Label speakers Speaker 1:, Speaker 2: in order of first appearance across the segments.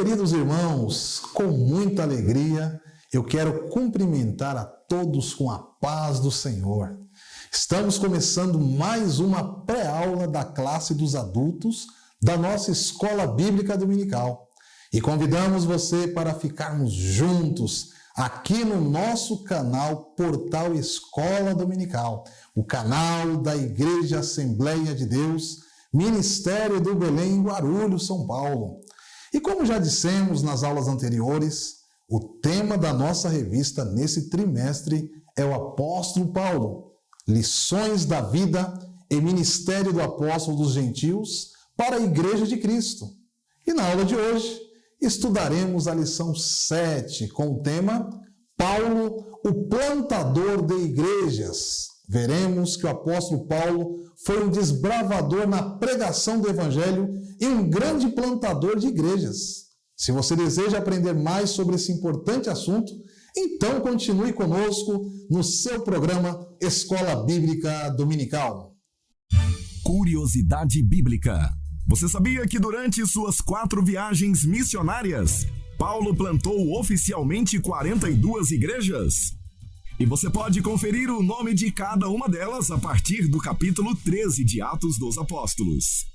Speaker 1: Queridos irmãos, com muita alegria, eu quero cumprimentar a todos com a paz do Senhor. Estamos começando mais uma pré-aula da classe dos adultos da nossa Escola Bíblica Dominical. E convidamos você para ficarmos juntos aqui no nosso canal Portal Escola Dominical, o canal da Igreja Assembleia de Deus, Ministério do Belém, Guarulhos, São Paulo. E como já dissemos nas aulas anteriores, o tema da nossa revista nesse trimestre é o Apóstolo Paulo, Lições da Vida e Ministério do Apóstolo dos Gentios para a Igreja de Cristo. E na aula de hoje, estudaremos a lição 7 com o tema Paulo, o plantador de igrejas. Veremos que o apóstolo Paulo foi um desbravador na pregação do Evangelho e um grande plantador de igrejas. Se você deseja aprender mais sobre esse importante assunto, então continue conosco no seu programa Escola Bíblica Dominical.
Speaker 2: Curiosidade Bíblica. Você sabia que durante suas 4 viagens missionárias, Paulo plantou oficialmente 42 igrejas? E você pode conferir o nome de cada uma delas a partir do capítulo 13 de Atos dos Apóstolos.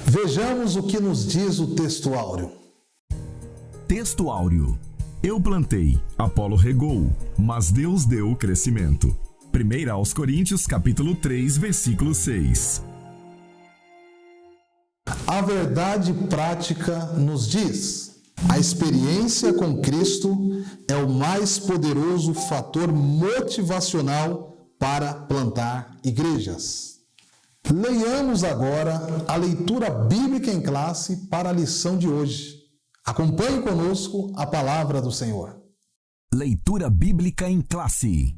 Speaker 1: Vejamos o que nos diz o texto áureo.
Speaker 2: Texto áureo. Eu plantei, Apolo regou, mas Deus deu o crescimento. 1 aos Coríntios, capítulo 3, versículo 6.
Speaker 1: A verdade prática nos diz: a experiência com Cristo é o mais poderoso fator motivacional para plantar igrejas. Leiamos agora a leitura bíblica em classe para a lição de hoje. Acompanhe conosco a palavra do Senhor.
Speaker 2: Leitura bíblica em classe.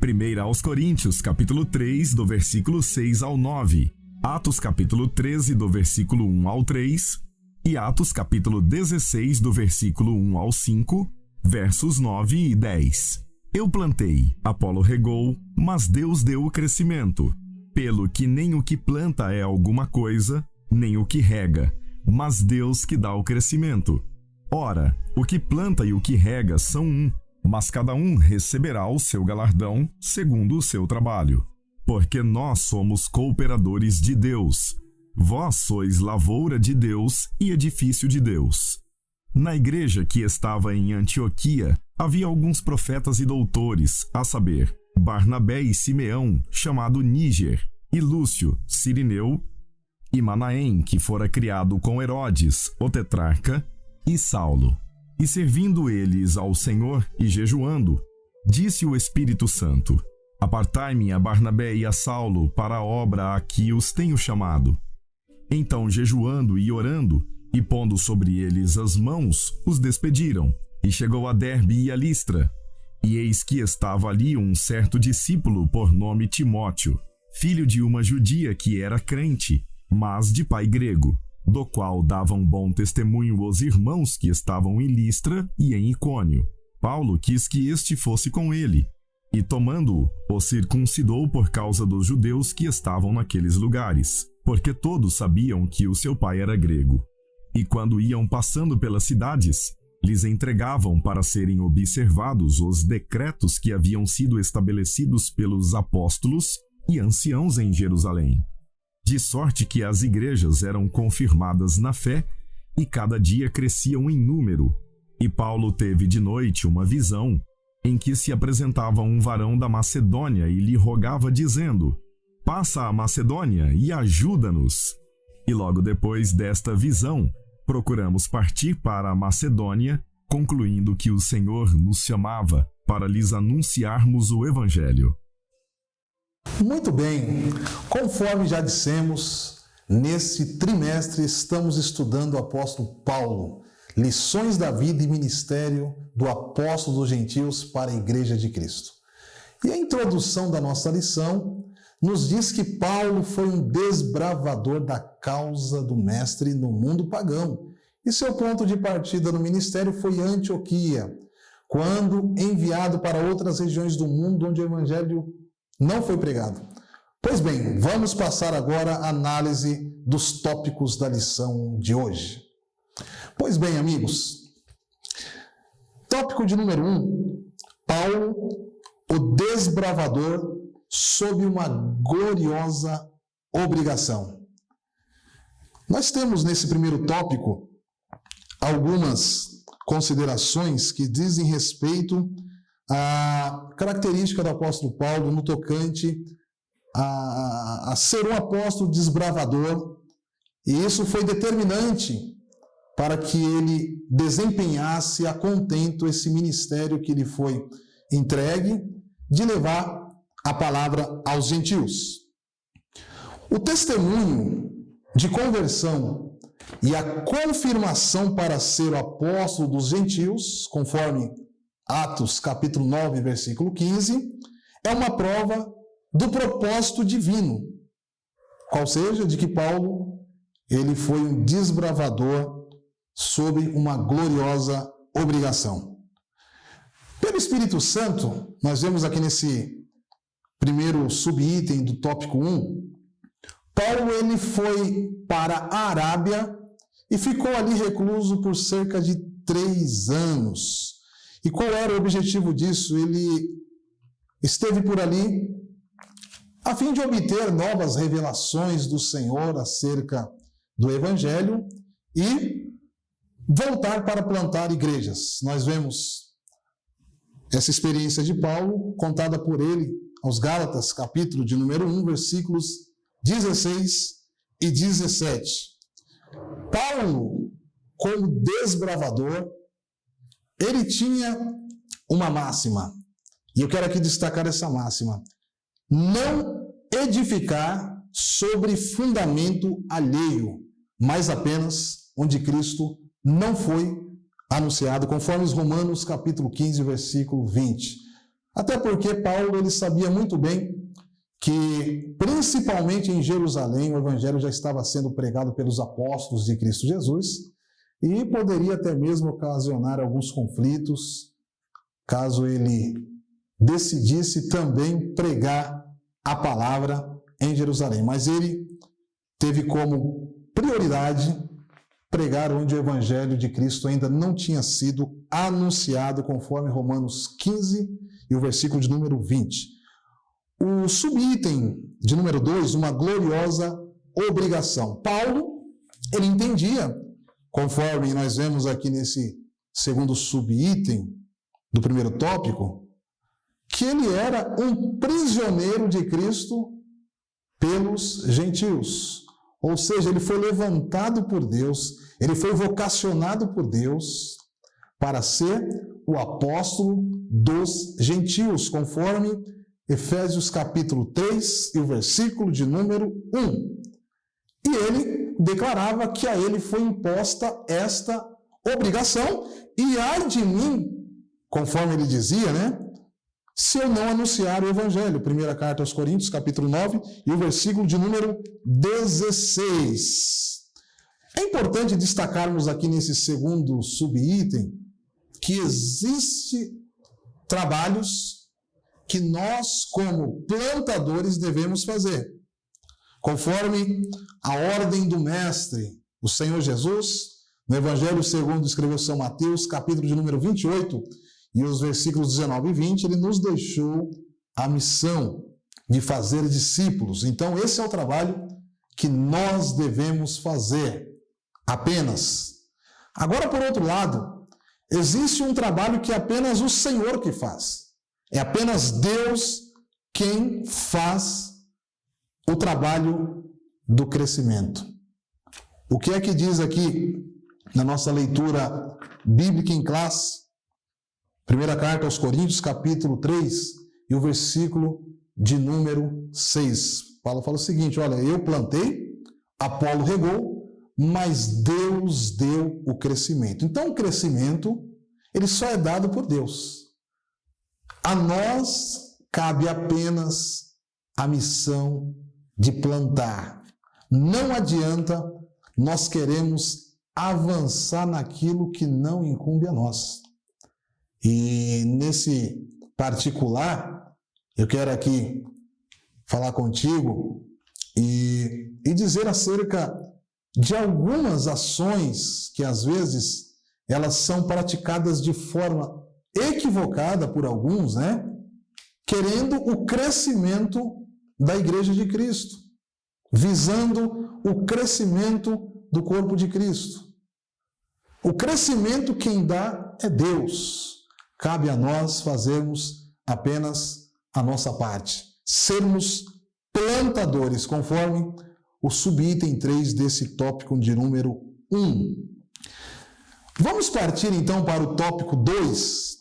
Speaker 2: 1 aos Coríntios, capítulo 3, do versículo 6 ao 9. Atos, capítulo 13, do versículo 1 ao 3. E Atos, capítulo 16, do versículo 1 ao 5, versos 9 e 10. Eu plantei, Apolo regou, mas Deus deu o crescimento. Pelo que nem o que planta é alguma coisa, nem o que rega, mas Deus que dá o crescimento. Ora, o que planta e o que rega são um, mas cada um receberá o seu galardão segundo o seu trabalho. Porque nós somos cooperadores de Deus. Vós sois lavoura de Deus e edifício de Deus. Na igreja que estava em Antioquia, havia alguns profetas e doutores, a saber, Barnabé e Simeão, chamado Níger, e Lúcio, Cirineu, e Manaém, que fora criado com Herodes, o tetrarca, e Saulo. E servindo eles ao Senhor e jejuando, disse o Espírito Santo: Apartai-me a Barnabé e a Saulo para a obra a que os tenho chamado. Então, jejuando e orando, e pondo sobre eles as mãos, os despediram. E chegou a Derbe e a Listra. E eis que estava ali um certo discípulo por nome Timóteo, filho de uma judia que era crente, mas de pai grego, do qual davam bom testemunho os irmãos que estavam em Listra e em Icônio. Paulo quis que este fosse com ele, e tomando-o, o circuncidou por causa dos judeus que estavam naqueles lugares, porque todos sabiam que o seu pai era grego. E quando iam passando pelas cidades, lhes entregavam para serem observados os decretos que haviam sido estabelecidos pelos apóstolos e anciãos em Jerusalém. De sorte que as igrejas eram confirmadas na fé e cada dia cresciam em número. E Paulo teve de noite uma visão, em que se apresentava um varão da Macedônia e lhe rogava, dizendo: Passa a Macedônia e ajuda-nos. E logo depois desta visão, procuramos partir para a Macedônia, concluindo que o Senhor nos chamava para lhes anunciarmos o Evangelho.
Speaker 1: Muito bem, conforme já dissemos, nesse trimestre estamos estudando o apóstolo Paulo, Lições da Vida e Ministério do Apóstolo dos Gentios para a Igreja de Cristo. E a introdução da nossa lição nos diz que Paulo foi um desbravador da causa do Mestre no mundo pagão, e seu ponto de partida no ministério foi Antioquia, quando enviado para outras regiões do mundo onde o Evangelho não foi pregado. Pois bem, vamos passar agora a análise dos tópicos da lição de hoje. Pois bem, amigos, tópico de número 1, Paulo, o desbravador, sob uma gloriosa obrigação. Nós temos nesse primeiro tópico algumas considerações que dizem respeito à característica do apóstolo Paulo no tocante a ser um apóstolo desbravador, e isso foi determinante para que ele desempenhasse a contento esse ministério que lhe foi entregue de levar a palavra aos gentios. O testemunho de conversão e a confirmação para ser o apóstolo dos gentios, conforme Atos capítulo 9, versículo 15, é uma prova do propósito divino, qual seja, de que Paulo ele foi um desbravador sob uma gloriosa obrigação. Pelo Espírito Santo, nós vemos aqui nesse primeiro subitem do tópico 1, Paulo ele foi para a Arábia e ficou ali recluso por cerca de 3 anos. E qual era o objetivo disso? Ele esteve por ali a fim de obter novas revelações do Senhor acerca do Evangelho e voltar para plantar igrejas. Nós vemos essa experiência de Paulo contada por ele aos Gálatas, capítulo de número 1, versículos 16 e 17. Paulo, como desbravador, ele tinha uma máxima, e eu quero aqui destacar essa máxima: não edificar sobre fundamento alheio, mas apenas onde Cristo não foi anunciado, conforme os Romanos capítulo 15, versículo 20. Até porque Paulo ele sabia muito bem que, principalmente em Jerusalém, o evangelho já estava sendo pregado pelos apóstolos de Cristo Jesus e poderia até mesmo ocasionar alguns conflitos, caso ele decidisse também pregar a palavra em Jerusalém. Mas ele teve como prioridade pregar onde o evangelho de Cristo ainda não tinha sido anunciado, conforme Romanos 15 e o versículo de número 20. O subitem de número 2, uma gloriosa obrigação. Paulo, ele entendia, conforme nós vemos aqui nesse segundo subitem do primeiro tópico, que ele era um prisioneiro de Cristo pelos gentios. Ou seja, ele foi levantado por Deus, ele foi vocacionado por Deus para ser o apóstolo dos gentios, conforme Efésios capítulo 3 e o versículo de número 1. E ele declarava que a ele foi imposta esta obrigação, e ai de mim, conforme ele dizia, se eu não anunciar o evangelho. Primeira carta aos Coríntios, capítulo 9 e o versículo de número 16. É importante destacarmos aqui nesse segundo subitem que existe trabalhos que nós, como plantadores, devemos fazer. Conforme a ordem do Mestre, o Senhor Jesus, no Evangelho segundo escreveu São Mateus, capítulo de número 28, e os versículos 19 e 20, ele nos deixou a missão de fazer discípulos. Então, esse é o trabalho que nós devemos fazer apenas. Agora, por outro lado, existe um trabalho que é apenas o Senhor que faz. É apenas Deus quem faz o trabalho do crescimento. O que é que diz aqui na nossa leitura bíblica em classe? Primeira carta aos Coríntios, capítulo 3, e o versículo de número 6. Paulo fala o seguinte: olha, eu plantei, Apolo regou, mas Deus deu o crescimento. Então, o crescimento, ele só é dado por Deus. A nós cabe apenas a missão de plantar. Não adianta nós queremos avançar naquilo que não incumbe a nós. E nesse particular, eu quero aqui falar contigo e dizer acerca de algumas ações que às vezes elas são praticadas de forma equivocada por alguns, né? Querendo o crescimento da Igreja de Cristo, visando o crescimento do corpo de Cristo. O crescimento quem dá é Deus. Cabe a nós fazermos apenas a nossa parte, sermos plantadores, conforme o subitem 3 desse tópico de número 1. Vamos partir então para o tópico 2.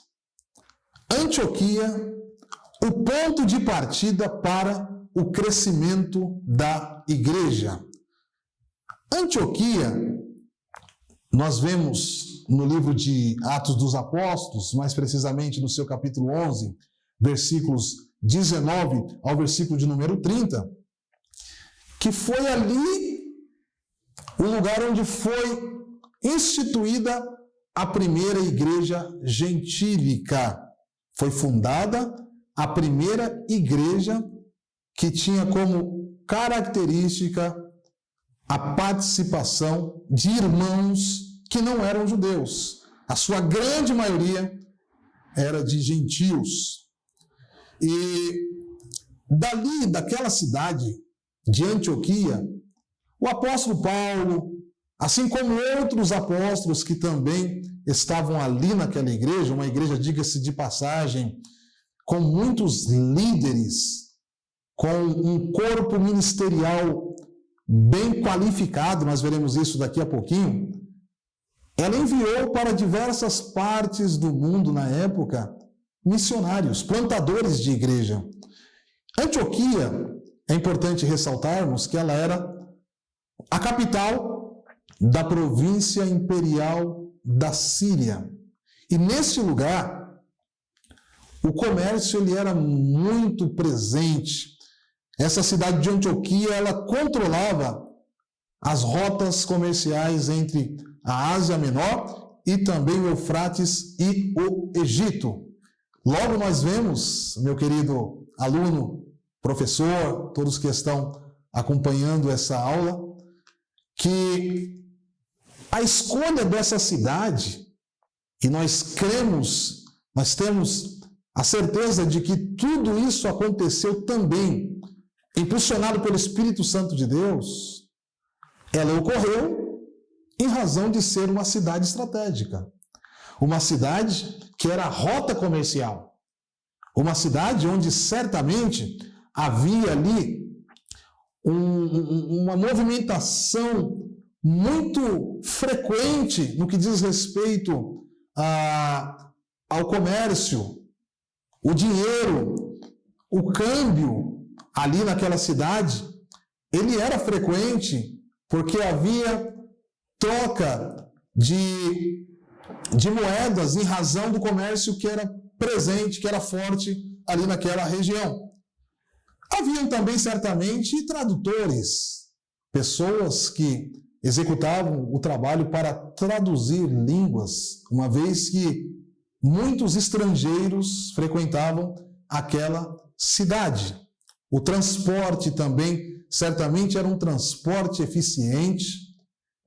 Speaker 1: Antioquia, o ponto de partida para o crescimento da igreja. Antioquia, nós vemos no livro de Atos dos Apóstolos, mais precisamente no seu capítulo 11, versículos 19 ao versículo de número 30, que foi ali o lugar onde foi instituída a primeira igreja gentílica. Foi fundada a primeira igreja que tinha como característica a participação de irmãos que não eram judeus. A sua grande maioria era de gentios. E dali, daquela cidade de Antioquia, o apóstolo Paulo, assim como outros apóstolos que também estavam ali naquela igreja, uma igreja, diga-se de passagem, com muitos líderes, com um corpo ministerial bem qualificado, nós veremos isso daqui a pouquinho, ela enviou para diversas partes do mundo na época missionários, plantadores de igreja. Antioquia, é importante ressaltarmos que ela era a capital da província imperial da Síria. E nesse lugar, o comércio ele era muito presente. Essa cidade de Antioquia, ela controlava as rotas comerciais entre a Ásia Menor e também o Eufrates e o Egito. Logo nós vemos, meu querido aluno, professor, todos que estão acompanhando essa aula, que a escolha dessa cidade, e nós cremos, nós temos a certeza de que tudo isso aconteceu também, impulsionado pelo Espírito Santo de Deus, ela ocorreu em razão de ser uma cidade estratégica. Uma cidade que era a rota comercial. Uma cidade onde certamente havia ali uma movimentação muito frequente no que diz respeito ao comércio, o dinheiro, o câmbio ali naquela cidade, ele era frequente porque havia troca de moedas em razão do comércio que era presente, que era forte ali naquela região. Haviam também, certamente, tradutores, pessoas que executavam o trabalho para traduzir línguas, uma vez que muitos estrangeiros frequentavam aquela cidade. O transporte também, certamente, era um transporte eficiente.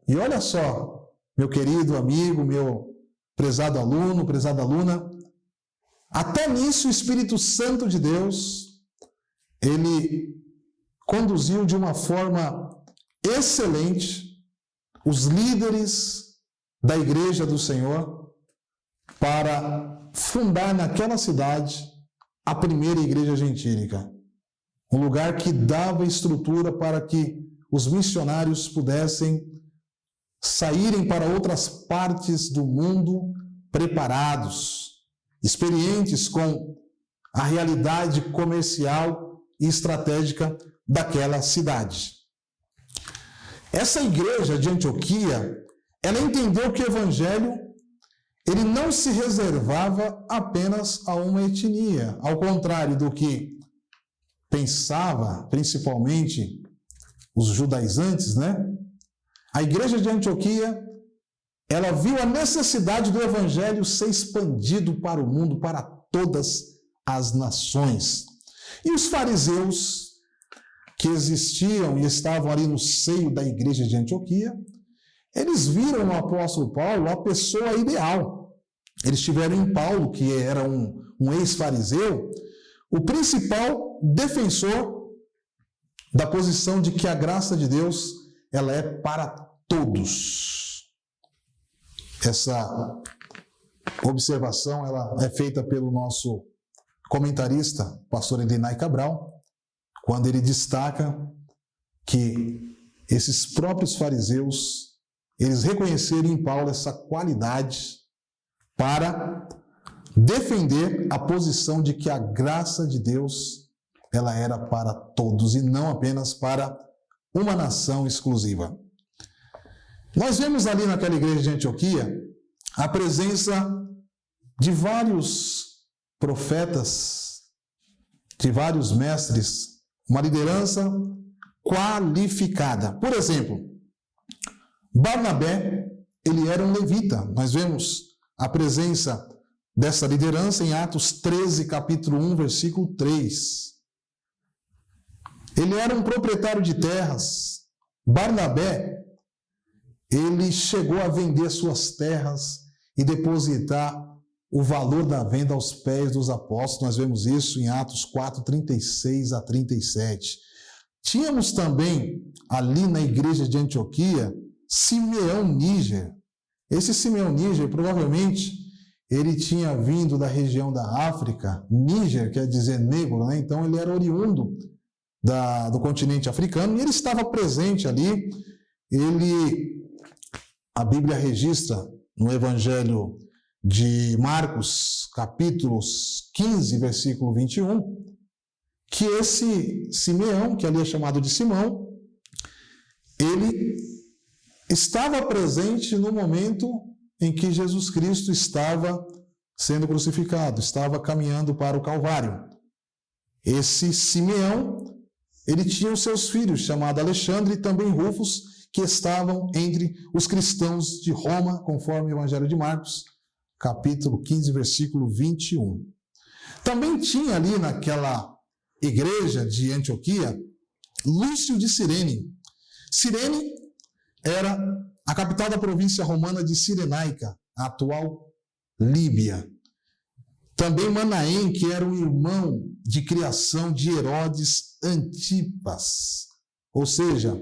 Speaker 1: E olha só, meu querido amigo, meu prezado aluno, prezada aluna, até nisso o Espírito Santo de Deus, ele conduziu de uma forma excelente os líderes da Igreja do Senhor para fundar naquela cidade a primeira igreja gentílica. Um lugar que dava estrutura para que os missionários pudessem saírem para outras partes do mundo preparados, experientes com a realidade comercial e estratégica daquela cidade. Essa igreja de Antioquia, ela entendeu que o evangelho ele não se reservava apenas a uma etnia, ao contrário do que pensava, principalmente os judaizantes, né? A igreja de Antioquia, ela viu a necessidade do evangelho ser expandido para o mundo, para todas as nações. E os fariseus, que existiam e estavam ali no seio da igreja de Antioquia, eles viram no apóstolo Paulo a pessoa ideal. Eles tiveram em Paulo, que era um ex-fariseu, o principal defensor da posição de que a graça de Deus ela é para todos. Essa observação ela é feita pelo nosso comentarista, pastor Edenay Cabral, quando ele destaca que esses próprios fariseus, eles reconheceram em Paulo essa qualidade para defender a posição de que a graça de Deus ela era para todos e não apenas para uma nação exclusiva. Nós vemos ali naquela igreja de Antioquia a presença de vários profetas, de vários mestres, uma liderança qualificada. Por exemplo, Barnabé, ele era um levita. Nós vemos a presença dessa liderança em Atos 13, capítulo 1, versículo 3. Ele era um proprietário de terras. Barnabé, ele chegou a vender suas terras e depositar o valor da venda aos pés dos apóstolos. Nós vemos isso em Atos 4, 36 a 37. Tínhamos também, ali na igreja de Antioquia, Simeão Níger. Esse Simeão Níger, provavelmente, ele tinha vindo da região da África. Níger quer dizer negro, né? Então ele era oriundo do continente africano e ele estava presente ali. A Bíblia registra no Evangelho de Marcos, capítulos 15, versículo 21, que esse Simeão, que ali é chamado de Simão, ele estava presente no momento em que Jesus Cristo estava sendo crucificado, estava caminhando para o Calvário. Esse Simeão, ele tinha os seus filhos, chamados Alexandre e também Rufus, que estavam entre os cristãos de Roma, conforme o Evangelho de Marcos, capítulo 15, versículo 21. Também tinha ali naquela igreja de Antioquia, Lúcio de Cirene. Cirene era a capital da província romana de Cirenaica, a atual Líbia. Também Manaém, que era o irmão de criação de Herodes Antipas. Ou seja,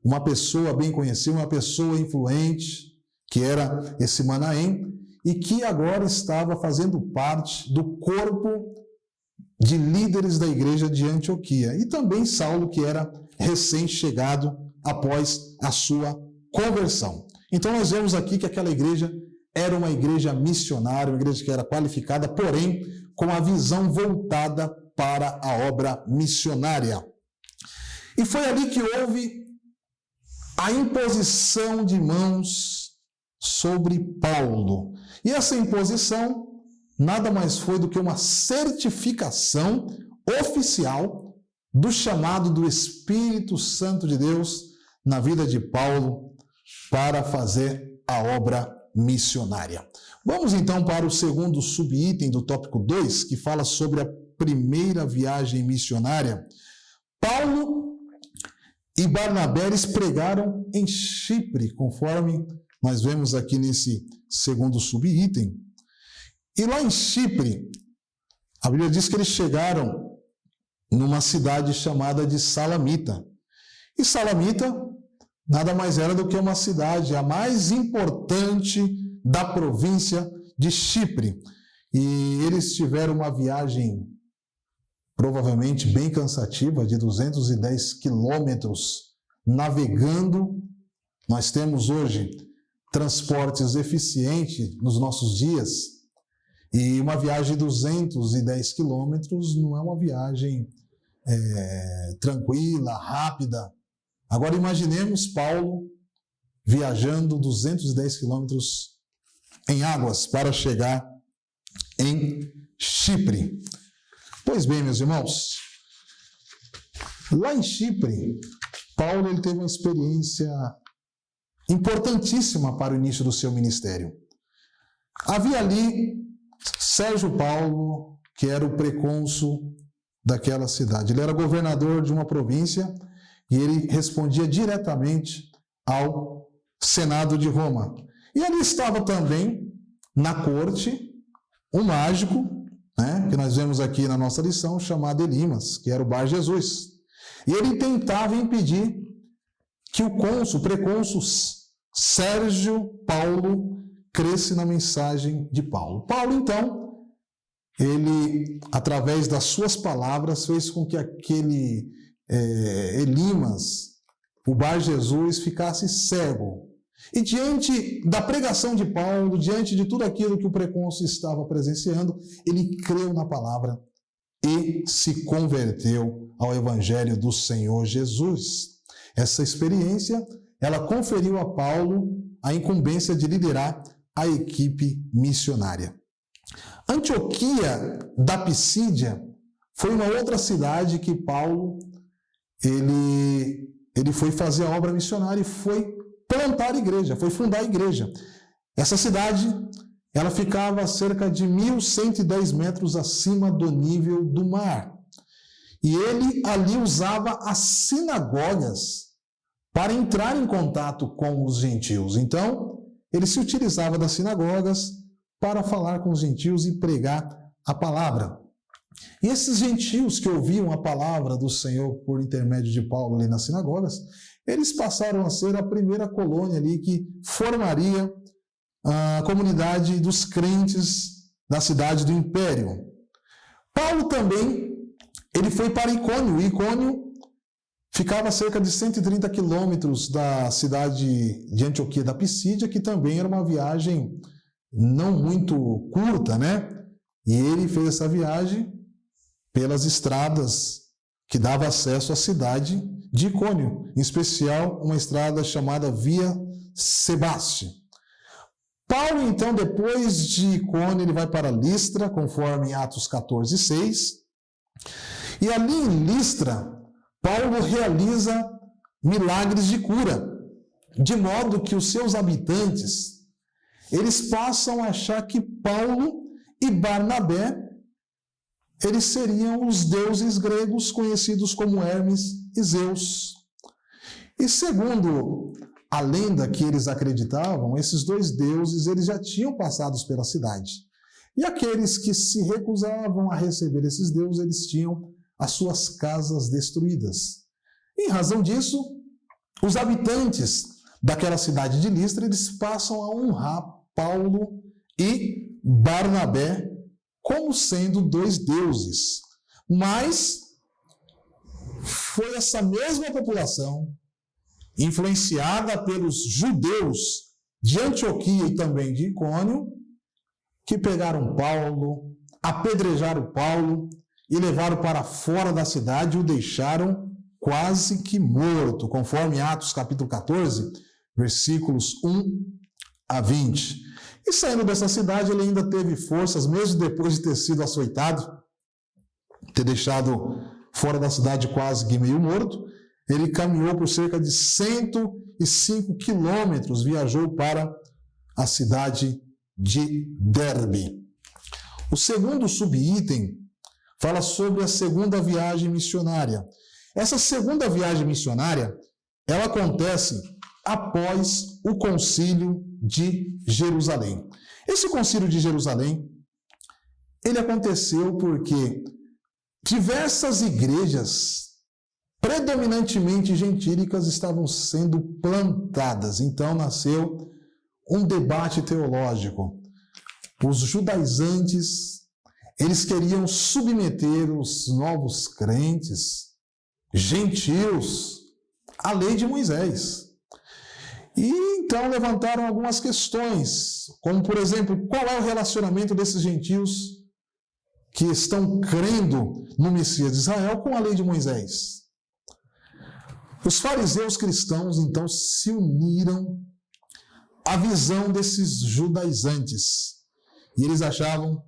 Speaker 1: uma pessoa bem conhecida, uma pessoa influente, que era esse Manaém, e que agora estava fazendo parte do corpo de líderes da igreja de Antioquia. E também Saulo, que era recém-chegado após a sua conversão. Então nós vemos aqui que aquela igreja era uma igreja missionária, uma igreja que era qualificada, porém com a visão voltada para a obra missionária. E foi ali que houve a imposição de mãos sobre Paulo. E essa imposição nada mais foi do que uma certificação oficial do chamado do Espírito Santo de Deus na vida de Paulo para fazer a obra missionária. Vamos então para o segundo subitem do tópico 2, que fala sobre a primeira viagem missionária. Paulo e Barnabé pregaram em Chipre, conforme nós vemos aqui nesse segundo subitem. E lá em Chipre, a Bíblia diz que eles chegaram numa cidade chamada de Salamita. E Salamita nada mais era do que uma cidade, a mais importante da província de Chipre. E eles tiveram uma viagem provavelmente bem cansativa, de 210 quilômetros navegando. Nós temos hoje transportes eficientes nos nossos dias, e uma viagem de 210 quilômetros não é uma viagem tranquila, rápida. Agora imaginemos Paulo viajando 210 quilômetros em águas para chegar em Chipre. Pois bem, meus irmãos, lá em Chipre, Paulo ele teve uma experiência importantíssima para o início do seu ministério. Havia ali Sérgio Paulo, que era o precônsul daquela cidade. Ele era governador de uma província e ele respondia diretamente ao Senado de Roma. E ali estava também, na corte, um mágico, né, que nós vemos aqui na nossa lição, chamado Elimas, que era o Bar Jesus. E ele tentava impedir que o precônsul Sérgio Paulo cresce na mensagem de Paulo. Paulo, então, ele, através das suas palavras, fez com que aquele Elimas, o Bar Jesus, ficasse cego. E diante da pregação de Paulo, diante de tudo aquilo que o precônsul estava presenciando, ele creu na palavra e se converteu ao Evangelho do Senhor Jesus. Essa experiência, ela conferiu a Paulo a incumbência de liderar a equipe missionária. Antioquia da Pisídia foi uma outra cidade que Paulo ele foi fazer a obra missionária e foi plantar a igreja, foi fundar a igreja. Essa cidade, ela ficava a cerca de 1.110 metros acima do nível do mar. E ele ali usava as sinagogas para entrar em contato com os gentios. Então, ele se utilizava das sinagogas para falar com os gentios e pregar a palavra. E esses gentios que ouviam a palavra do Senhor por intermédio de Paulo ali nas sinagogas, eles passaram a ser a primeira colônia ali que formaria a comunidade dos crentes da cidade do Império. Paulo também, ele foi para Icônio. Icônio ficava a cerca de 130 quilômetros da cidade de Antioquia da Pisídia, que também era uma viagem não muito curta, né? E ele fez essa viagem pelas estradas que dava acesso à cidade de Icônio, em especial uma estrada chamada Via Sebaste. Paulo, então, depois de Icônio, ele vai para Listra, conforme em Atos 14:6. E ali em Listra, Paulo realiza milagres de cura, de modo que os seus habitantes, eles passam a achar que Paulo e Barnabé, eles seriam os deuses gregos conhecidos como Hermes e Zeus. E segundo a lenda que eles acreditavam, esses dois deuses eles já tinham passado pela cidade. E aqueles que se recusavam a receber esses deuses, eles tinham as suas casas destruídas. Em razão disso, os habitantes daquela cidade de Listra, eles passam a honrar Paulo e Barnabé como sendo dois deuses. Mas foi essa mesma população, influenciada pelos judeus de Antioquia e também de Icônio, que pegaram Paulo, apedrejaram Paulo e levaram para fora da cidade e o deixaram quase que morto, conforme Atos capítulo 14, versículos 1 a 20. E saindo dessa cidade, ele ainda teve forças, mesmo depois de ter sido açoitado, ter deixado fora da cidade quase que meio morto, ele caminhou por cerca de 105 quilômetros, viajou para a cidade de Derbe. O segundo subitem fala sobre a segunda viagem missionária. Essa segunda viagem missionária, ela acontece após o concílio de Jerusalém. Esse concílio de Jerusalém, ele aconteceu porque diversas igrejas, predominantemente gentílicas, estavam sendo plantadas. Então nasceu um debate teológico. Os judaizantes, eles queriam submeter os novos crentes, gentios, à lei de Moisés. E então levantaram algumas questões, como por exemplo, qual é o relacionamento desses gentios que estão crendo no Messias de Israel com a lei de Moisés? Os fariseus cristãos então se uniram à visão desses judaizantes e eles achavam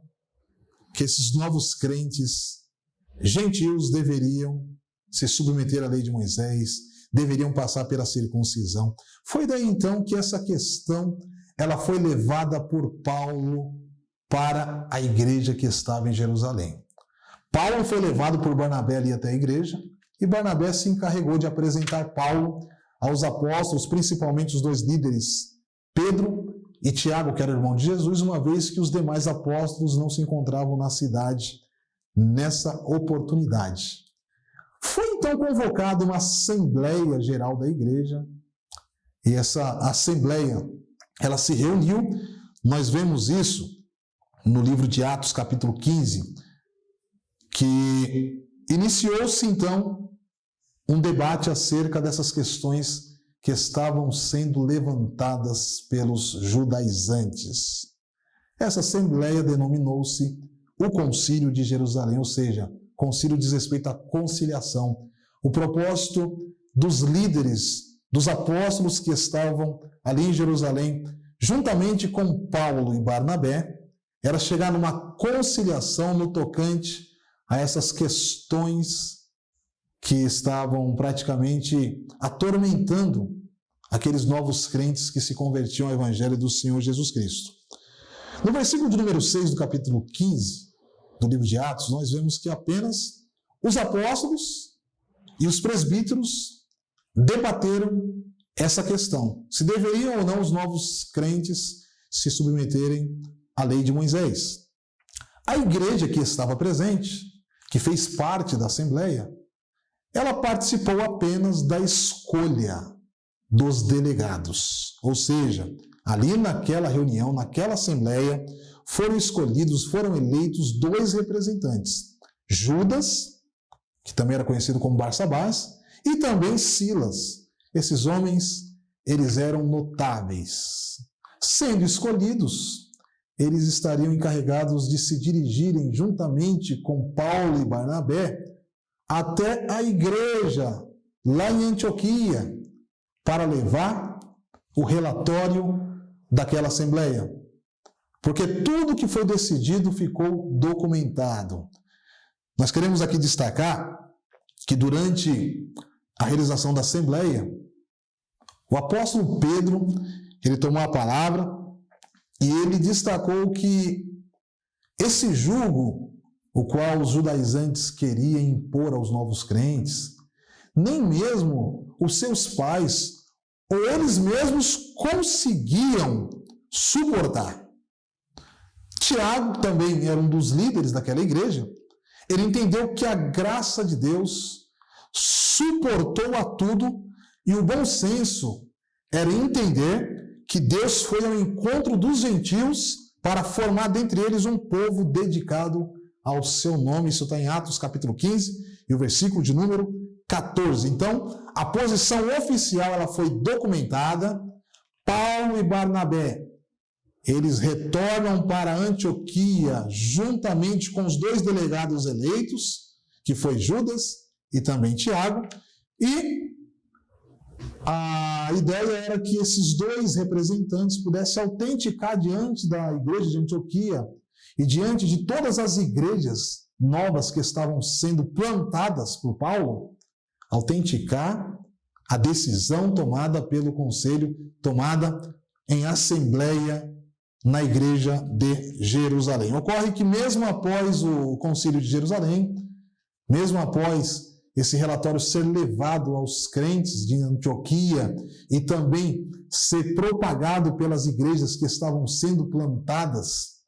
Speaker 1: que esses novos crentes gentios deveriam se submeter à lei de Moisés, deveriam passar pela circuncisão. Foi daí então que essa questão ela foi levada por Paulo para a igreja que estava em Jerusalém. Paulo foi levado por Barnabé ali até a igreja, e Barnabé se encarregou de apresentar Paulo aos apóstolos, principalmente os dois líderes, Pedro e Tiago, que era irmão de Jesus, uma vez que os demais apóstolos não se encontravam na cidade nessa oportunidade. Foi então convocada uma Assembleia Geral da Igreja, e essa Assembleia, ela se reuniu. Nós vemos isso no livro de Atos, capítulo 15, que iniciou-se então um debate acerca dessas questões que estavam sendo levantadas pelos judaizantes. Essa Assembleia denominou-se o Concílio de Jerusalém, ou seja, concílio diz respeito à conciliação. O propósito dos líderes, dos apóstolos que estavam ali em Jerusalém, juntamente com Paulo e Barnabé, era chegar numa conciliação no tocante a essas questões que estavam praticamente atormentando aqueles novos crentes que se convertiam ao Evangelho do Senhor Jesus Cristo. No versículo de número 6 do capítulo 15 do livro de Atos, nós vemos que apenas os apóstolos e os presbíteros debateram essa questão, se deveriam ou não os novos crentes se submeterem à lei de Moisés. A igreja que estava presente, que fez parte da Assembleia, ela participou apenas da escolha dos delegados. Ou seja, ali naquela reunião, naquela Assembleia, foram eleitos 2 representantes. Judas, que também era conhecido como Barsabás, e também Silas. Esses homens, eles eram notáveis. Sendo escolhidos, eles estariam encarregados de se dirigirem juntamente com Paulo e Barnabé até a igreja lá em Antioquia para levar o relatório daquela assembleia. Porque tudo que foi decidido ficou documentado. Nós queremos aqui destacar que durante a realização da assembleia, o apóstolo Pedro, ele tomou a palavra e ele destacou que esse jugo, o qual os judaizantes queriam impor aos novos crentes, nem mesmo os seus pais ou eles mesmos conseguiam suportar. Tiago também era um dos líderes daquela igreja. Ele entendeu que a graça de Deus suportou a tudo e o bom senso era entender que Deus foi ao encontro dos gentios para formar dentre eles um povo dedicado ao seu nome. Isso está em Atos capítulo 15 e o versículo de número 14. Então, a posição oficial ela foi documentada. Paulo e Barnabé, eles retornam para Antioquia juntamente com os 2 delegados eleitos, que foi Judas e também Tiago, e a ideia era que esses 2 representantes pudessem autenticar diante da igreja de Antioquia e diante de todas as igrejas novas que estavam sendo plantadas por Paulo, autenticar a decisão tomada pelo conselho, tomada em assembleia na igreja de Jerusalém. Ocorre que mesmo após o concílio de Jerusalém, mesmo após esse relatório ser levado aos crentes de Antioquia e também ser propagado pelas igrejas que estavam sendo plantadas,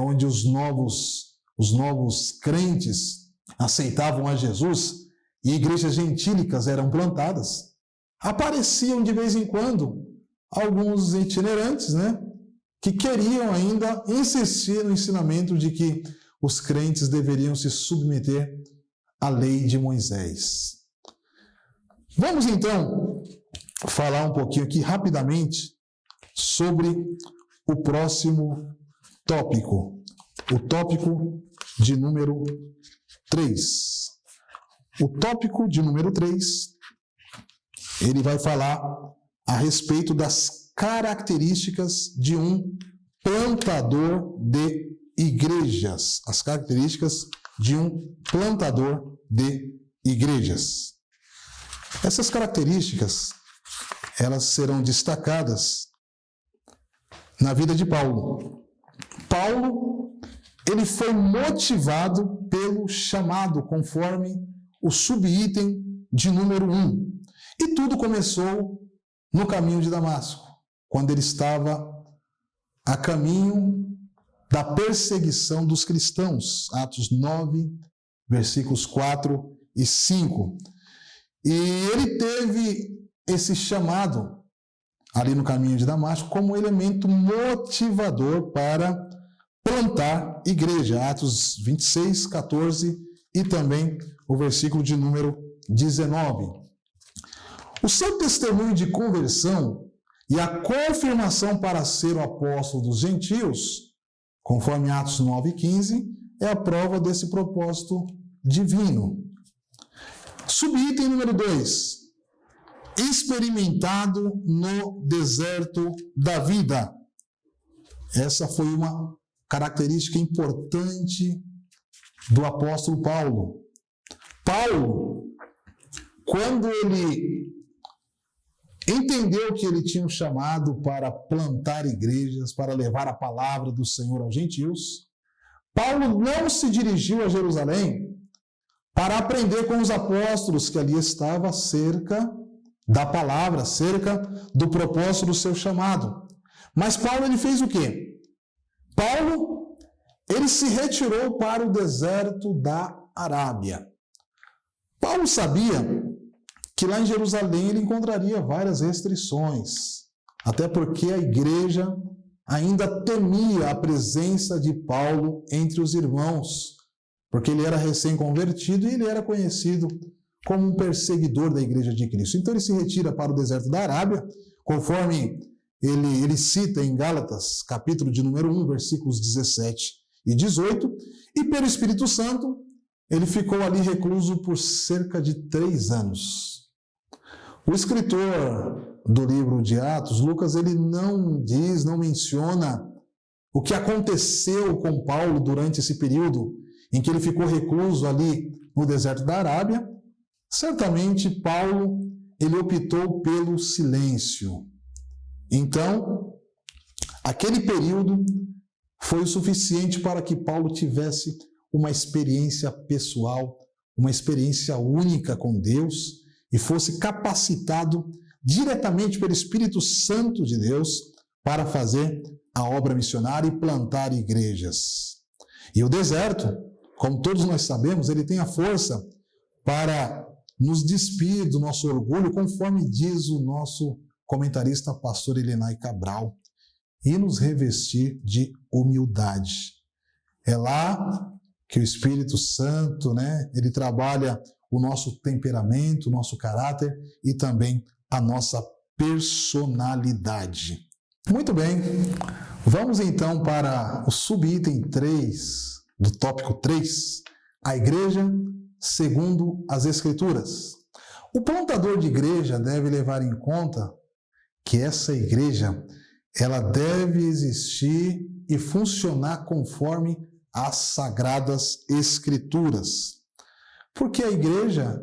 Speaker 1: onde os novos crentes aceitavam a Jesus e igrejas gentílicas eram plantadas, apareciam de vez em quando alguns itinerantes, que queriam ainda insistir no ensinamento de que os crentes deveriam se submeter à lei de Moisés. Vamos então falar um pouquinho aqui rapidamente sobre o próximo tópico, o tópico de número 3. O tópico de número 3, ele vai falar a respeito das características de um plantador de igrejas. As características de um plantador de igrejas. Essas características, elas serão destacadas na vida de Paulo. Paulo, ele foi motivado pelo chamado, conforme o subitem de número 1. E tudo começou no caminho de Damasco, quando ele estava a caminho da perseguição dos cristãos. Atos 9, versículos 4 e 5. E ele teve esse chamado ali no caminho de Damasco como elemento motivador para plantar igreja. Atos 26, 14 e também o versículo de número 19. O seu testemunho de conversão e a confirmação para ser o apóstolo dos gentios, conforme Atos 9:15, é a prova desse propósito divino. Subitem número 2. Experimentado no deserto da vida. Essa foi uma característica importante do apóstolo Paulo. Paulo, quando ele entendeu que ele tinha um chamado para plantar igrejas, para levar a palavra do Senhor aos gentios, Paulo não se dirigiu a Jerusalém para aprender com os apóstolos que ali estavam acerca da palavra, acerca do propósito do seu chamado. Mas Paulo, ele fez o quê? Paulo, ele se retirou para o deserto da Arábia. Paulo sabia que lá em Jerusalém ele encontraria várias restrições, até porque a igreja ainda temia a presença de Paulo entre os irmãos, porque ele era recém-convertido e ele era conhecido como um perseguidor da igreja de Cristo. Então ele se retira para o deserto da Arábia, conforme ele cita em Gálatas, capítulo de número 1, versículos 17 e 18, e pelo Espírito Santo ele ficou ali recluso por cerca de 3 anos. O escritor do livro de Atos, Lucas, ele não menciona o que aconteceu com Paulo durante esse período em que ele ficou recluso ali no deserto da Arábia. Certamente Paulo, ele optou pelo silêncio. Então, aquele período foi o suficiente para que Paulo tivesse uma experiência pessoal, uma experiência única com Deus e fosse capacitado diretamente pelo Espírito Santo de Deus para fazer a obra missionária e plantar igrejas. E o deserto, como todos nós sabemos, ele tem a força para nos despir do nosso orgulho, conforme diz o nosso comentarista pastor Elenay Cabral, e nos revestir de humildade. É lá que o Espírito Santo, ele trabalha o nosso temperamento, o nosso caráter e também a nossa personalidade. Muito bem, vamos então para o subitem 3, do tópico 3, a igreja segundo as Escrituras. O plantador de igreja deve levar em conta que essa igreja, ela deve existir e funcionar conforme as Sagradas Escrituras. Porque a igreja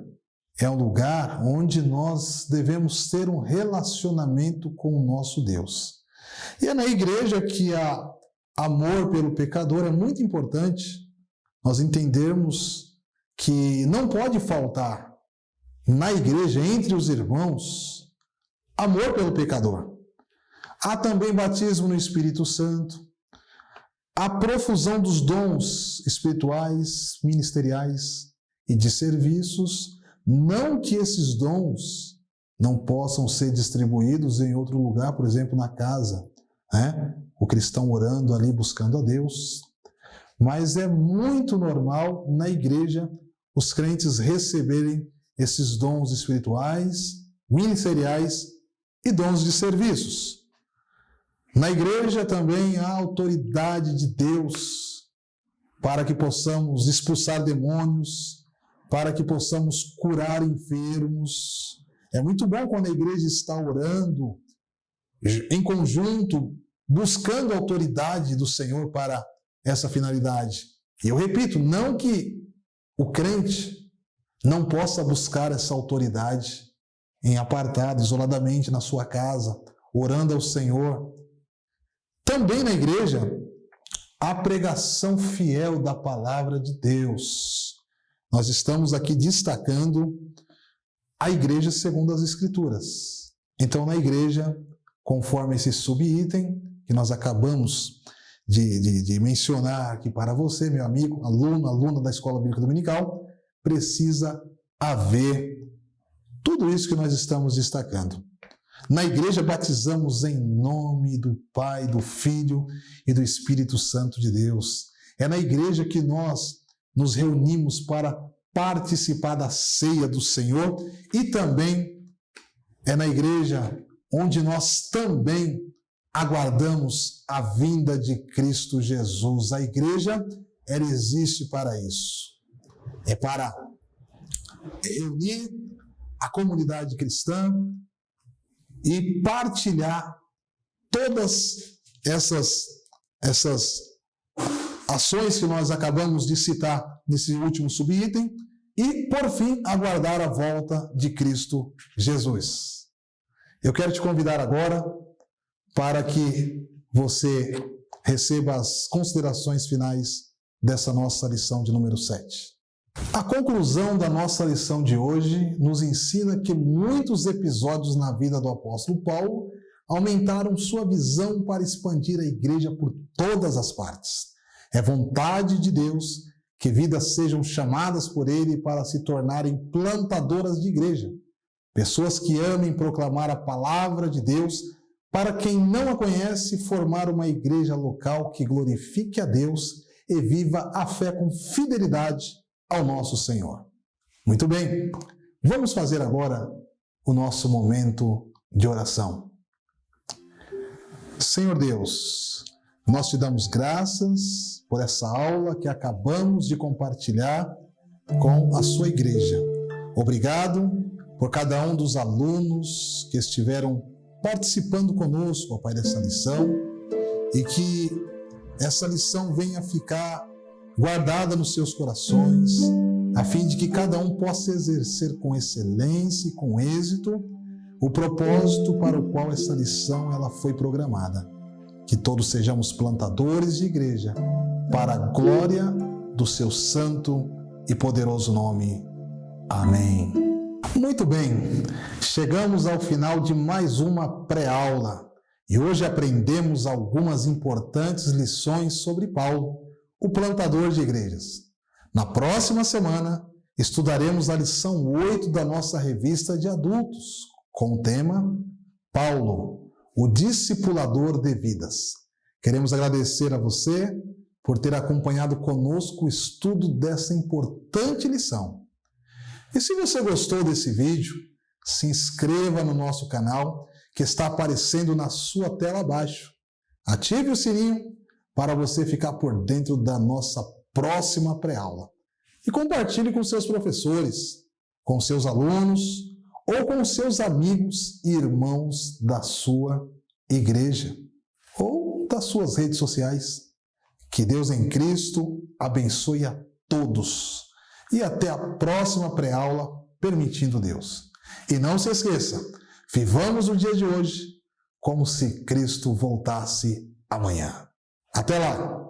Speaker 1: é um lugar onde nós devemos ter um relacionamento com o nosso Deus. E é na igreja que há amor pelo pecador. É muito importante nós entendermos que não pode faltar na igreja, entre os irmãos, amor pelo pecador. Há também batismo no Espírito Santo, a profusão dos dons espirituais, ministeriais e de serviços, não que esses dons não possam ser distribuídos em outro lugar, por exemplo, na casa, o cristão orando ali, buscando a Deus, mas é muito normal na igreja os crentes receberem esses dons espirituais, ministeriais e dons de serviços. Na igreja também há autoridade de Deus para que possamos expulsar demônios, para que possamos curar enfermos. É muito bom quando a igreja está orando em conjunto, buscando a autoridade do Senhor para essa finalidade. E eu repito, não que o crente não possa buscar essa autoridade em apartado, isoladamente na sua casa, orando ao Senhor. Também na igreja a pregação fiel da palavra de Deus. Nós estamos aqui destacando a igreja segundo as Escrituras. Então, na igreja, conforme esse subitem que nós acabamos de mencionar aqui para você, meu amigo, aluno, aluna da Escola Bíblica Dominical, precisa haver tudo isso que nós estamos destacando. Na igreja batizamos em nome do Pai, do Filho e do Espírito Santo de Deus. É na igreja que nós nos reunimos para participar da ceia do Senhor e também é na igreja onde nós também aguardamos a vinda de Cristo Jesus. A igreja, ela existe para isso. É para reunir a comunidade cristã e partilhar todas essas ações que nós acabamos de citar nesse último subitem e, por fim, aguardar a volta de Cristo Jesus. Eu quero te convidar agora para que você receba as considerações finais dessa nossa lição de número 7. A conclusão da nossa lição de hoje nos ensina que muitos episódios na vida do apóstolo Paulo aumentaram sua visão para expandir a igreja por todas as partes. É vontade de Deus que vidas sejam chamadas por Ele para se tornarem plantadoras de igreja. Pessoas que amem proclamar a palavra de Deus para quem não a conhece, formar uma igreja local que glorifique a Deus e viva a fé com fidelidade ao nosso Senhor. Muito bem, vamos fazer agora o nosso momento de oração. Senhor Deus, nós te damos graças por essa aula que acabamos de compartilhar com a sua igreja. Obrigado por cada um dos alunos que estiveram participando conosco, ó Pai, dessa lição, e que essa lição venha ficar guardada nos seus corações, a fim de que cada um possa exercer com excelência e com êxito o propósito para o qual essa lição ela foi programada. Que todos sejamos plantadores de igreja para a glória do seu santo e poderoso nome. Amém. Muito bem, chegamos ao final de mais uma pré-aula e hoje aprendemos algumas importantes lições sobre Paulo, o plantador de igrejas. Na próxima semana, estudaremos a lição 8 da nossa revista de adultos, com o tema Paulo, o discipulador de vidas. Queremos agradecer a você por ter acompanhado conosco o estudo dessa importante lição. E se você gostou desse vídeo, se inscreva no nosso canal que está aparecendo na sua tela abaixo. Ative o sininho para você ficar por dentro da nossa próxima pré-aula. E compartilhe com seus professores, com seus alunos ou com seus amigos e irmãos da sua igreja ou das suas redes sociais. Que Deus em Cristo abençoe a todos. E até a próxima pré-aula, permitindo Deus. E não se esqueça, vivamos o dia de hoje como se Cristo voltasse amanhã. Até lá!